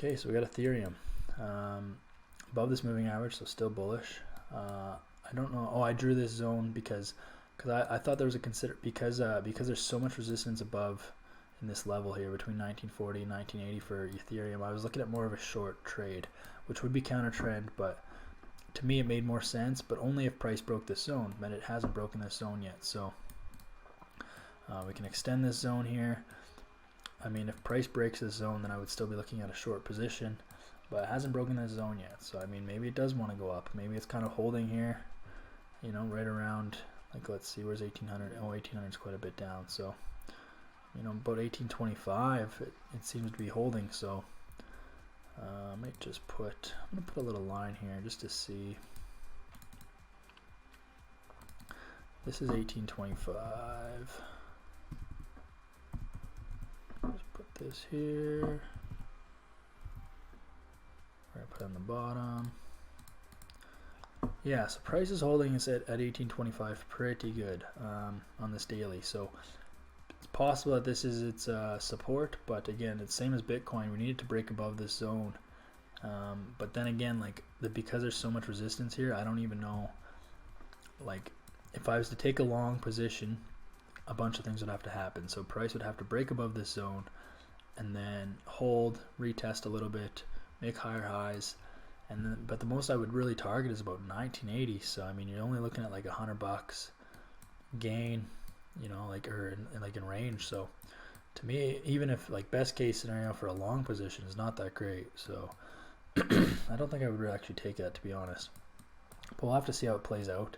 Okay, so we got Ethereum above this moving average, so still bullish. I don't know. Oh, I drew this zone because I thought there was a because there's so much resistance above in this level here between 1940 and 1980 for Ethereum. I was looking at more of a short trade, which would be counter trend, but to me it made more sense, but only if price broke this zone. But it hasn't broken this zone yet, so we can extend this zone here. I mean, if price breaks this zone, then I would still be looking at a short position, but it hasn't broken this zone yet. So I mean, maybe it does want to go up. Maybe it's kind of holding here, you know, right around, like, let's see, where's 1800? Oh, 1800 is quite a bit down. So, you know, about 1825, it seems to be holding. So I might just put, I'm gonna put a little line here just to see. This is 1825. Just put this here. Where I put on the bottom. Yeah, so price is holding us at 1825 pretty good on this daily. So it's possible that this is its support, but again, it's same as Bitcoin. We need it to break above this zone. But then again, like because there's so much resistance here, I don't even know. Like, if I was to take a long position, a bunch of things would have to happen. So price would have to break above this zone, and then hold, retest a little bit, make higher highs, and then, but the most I would really target is about 1980. So I mean, you're only looking at like $100 gain, you know, like, or in range. So to me, even if like best case scenario for a long position is not that great, so I don't think I would actually take that, to be honest. But we'll have to see how it plays out.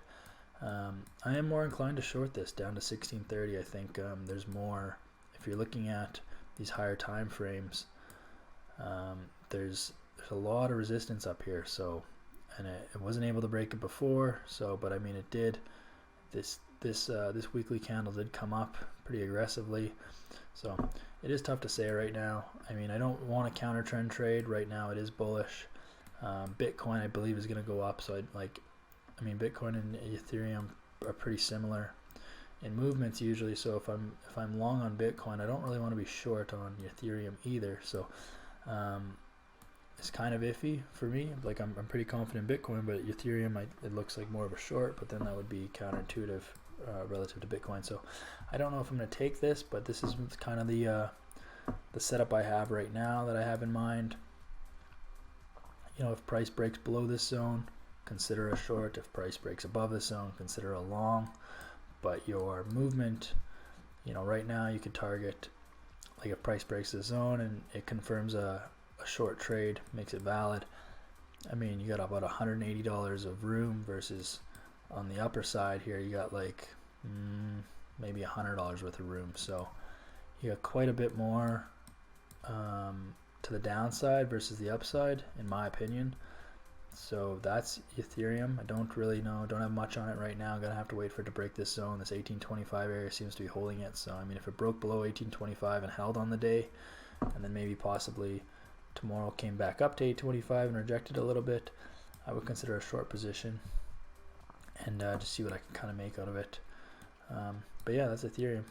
I am more inclined to short this down to 1630. I think there's more, if you're looking at these higher time frames, there's a lot of resistance up here. So, and it wasn't able to break it before. So, but I mean, it did. This weekly candle did come up pretty aggressively. So it is tough to say right now. I mean, I don't want a counter trend trade right now. It is bullish. Bitcoin, I believe, is going to go up. So I mean, Bitcoin and Ethereum are pretty similar in movements usually. So if I'm long on Bitcoin, I don't really want to be short on Ethereum either. So it's kind of iffy for me. Like, I'm pretty confident in Bitcoin, but Ethereum, it looks like more of a short. But then that would be counterintuitive relative to Bitcoin. So I don't know if I'm going to take this, but this is kind of the setup I have right now that I have in mind. You know, if price breaks below this zone, consider a short. If price breaks above the zone, consider a long. But your movement, you know, right now you could target, like, if price breaks the zone and it confirms a short trade, makes it valid. I mean, you got about $180 of room versus on the upper side here you got like maybe $100 worth of room. So you got quite a bit more to the downside versus the upside, in my opinion. So that's Ethereum. I don't really know, don't have much on it right now. I'm gonna have to wait for it to break this zone. This 1825 area seems to be holding it. So I mean, if it broke below 1825 and held on the day, and then maybe possibly tomorrow came back up to 825 and rejected a little bit, I would consider a short position and just see what I can kind of make out of it. But yeah, that's Ethereum.